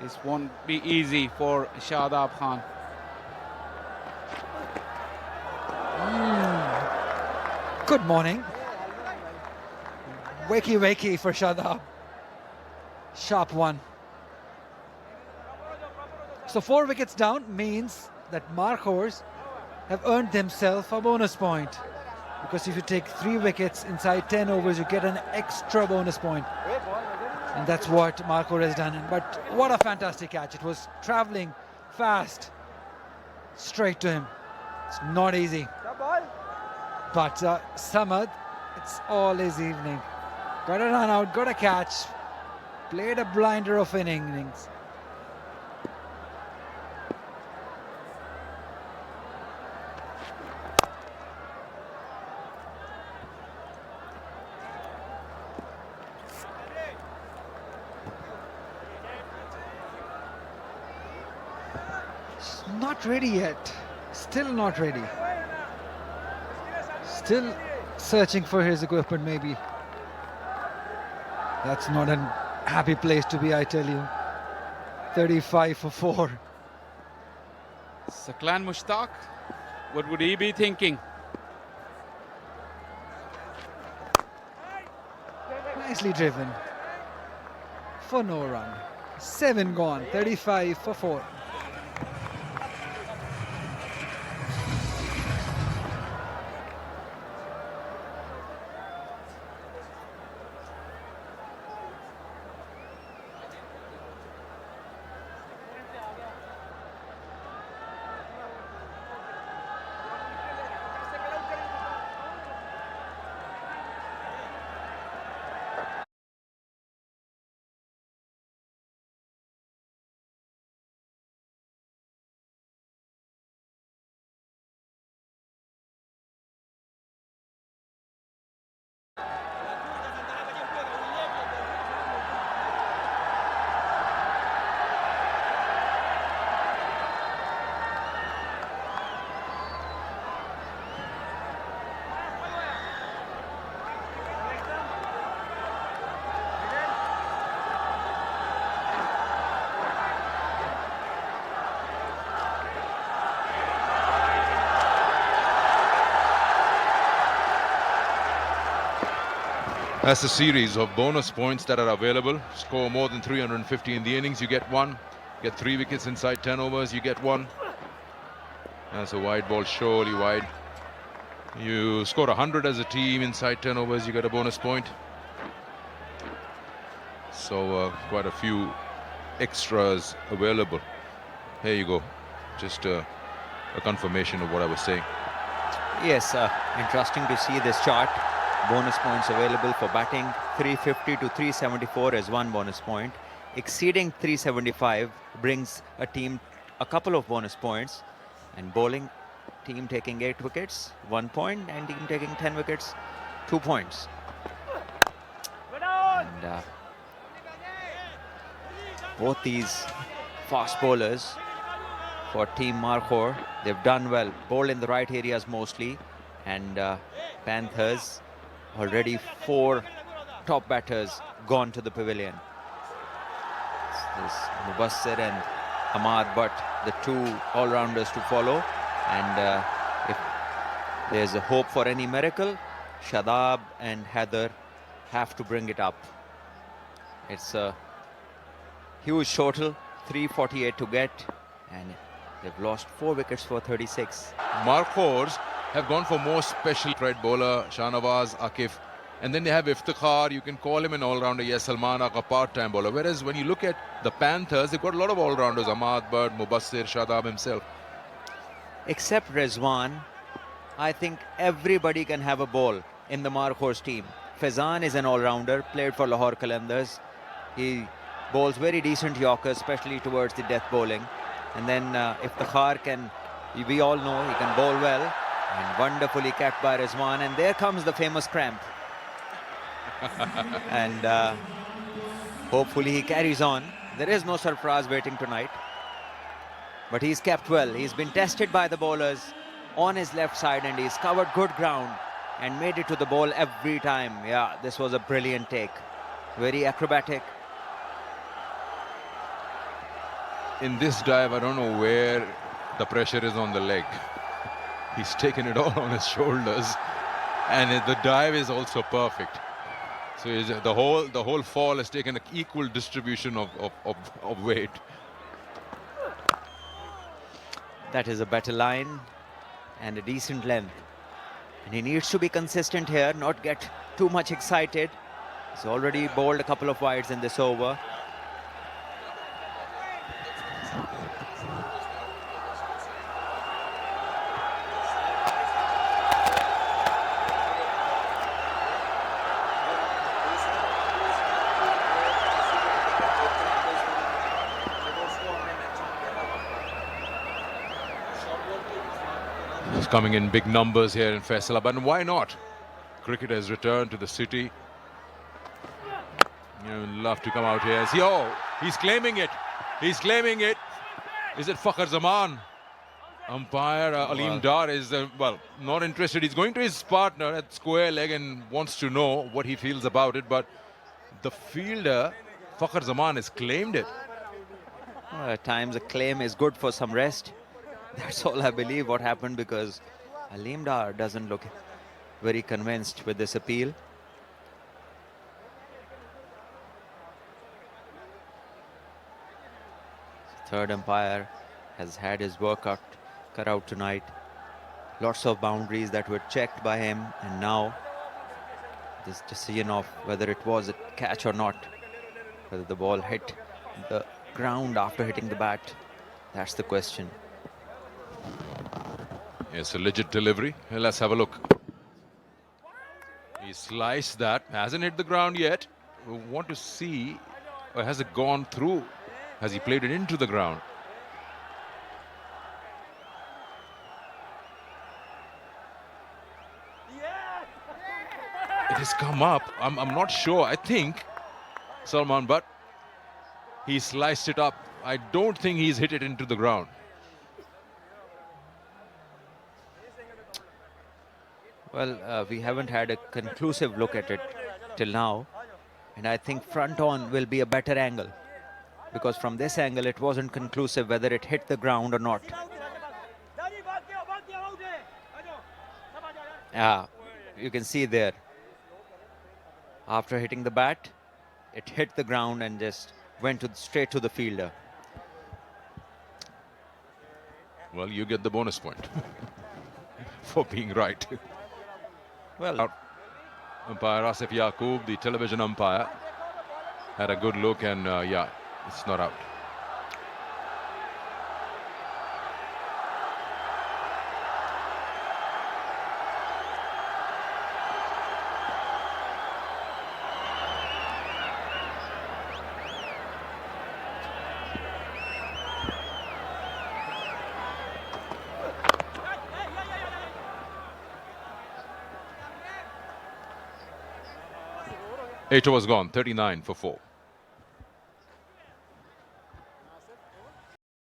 This won't be easy for Shadab Khan. Good morning. Wakey for Shadab. Sharp one. So 4 wickets down means that Markhors have earned themselves a bonus point. Because if you take 3 wickets inside 10 overs, you get an extra bonus point. And that's what Markhor has done. But what a fantastic catch. It was travelling fast straight to him. It's not easy. But Samad, it's all his evening. Got a run out, got a catch, played a blinder of an innings. Not ready yet. Still not ready. Still searching for his equipment, maybe. That's not a happy place to be, I tell you. 35 for 4. Saqlain Mushtaq, what would he be thinking? Nicely driven. For no run. 7 gone, 35 for 4. That's a series of bonus points that are available. Score more than 350 in the innings, you get 1. Get 3 wickets inside 10 overs, you get 1. That's a wide ball, surely wide. You score 100 as a team inside 10 overs, you get a bonus point. So quite a few extras available. Here you go. Just a confirmation of what I was saying. Yes, interesting to see this chart. Bonus points available for batting. 350 to 374 is 1 bonus point. Exceeding 375 brings a team a couple of bonus points. And bowling, team taking 8 wickets, 1 point, and team taking 10 wickets, 2 points. And both these fast bowlers for Team Markhor, they've done well. Bowled in the right areas mostly. And Panthers, already 4 top batters gone to the pavilion. This Mubassir and Ahmad Butt, the 2 all-rounders to follow. And if there's a hope for any miracle, Shadab and Heather have to bring it up. It's a huge total, 348 to get, and they've lost 4 wickets for 36. Markhors have gone for more special thread bowler, Shahnawaz, Akif. And then they have Iftikhar, you can call him an all-rounder, yes, Salman Agha, part-time bowler. Whereas when you look at the Panthers, they've got a lot of all-rounders, Ahmad Butt, Mubassir, Shadab himself. Except Rizwan, I think everybody can have a ball in the Markhors team. Faizan is an all-rounder, played for Lahore Qalandars. He bowls very decent Yorkers, especially towards the death bowling. And then Iftikhar can, we all know he can bowl well. And wonderfully kept by Rizwan. And there comes the famous cramp. And hopefully he carries on. There is no surprise waiting tonight. But he's kept well. He's been tested by the bowlers on his left side and he's covered good ground and made it to the ball every time. Yeah, this was a brilliant take. Very acrobatic. in this dive, I don't know where the pressure is on the leg. He's taken it all on his shoulders, and the dive is also perfect. So the whole fall has taken an equal distribution of weight. That is a better line and a decent length. And he needs to be consistent here, not get too much excited. He's already bowled a couple of wides in this over. He's coming in big numbers here in Faisalabad, and why not? Cricket has returned to the city. You know, love to come out here and see. Oh, he's claiming it. He's claiming it. Is it Fakhar Zaman? Umpire Aleem Dar is, well, not interested. He's going to his partner at square leg and wants to know what he feels about it. But the fielder, Fakhar Zaman, has claimed it. Well, at times a claim is good for some rest. That's all I believe what happened, because Aleem Dar doesn't look very convinced with this appeal. Third umpire has had his work cut out tonight. Lots of boundaries that were checked by him, and now this decision of whether it was a catch or not, whether the ball hit the ground after hitting the bat, that's the question. Yes, a legit delivery. Let's have a look. He sliced that, hasn't hit the ground yet. We want to see, or has it gone through? Has he played it into the ground? It has come up. I'm not sure. I think, Salman, but he sliced it up. I don't think he's hit it into the ground. Well, we haven't had a conclusive look at it till now, and I think front on will be a better angle, because from this angle it wasn't conclusive whether it hit the ground or not. Yeah, you can see there, after hitting the bat, it hit the ground and just went straight to the fielder. Well, you get the bonus point for being right. Well, Umpire Asif Yaqub, the television umpire, had a good look, and yeah, it's not out. Eight overs gone, 39 for 4.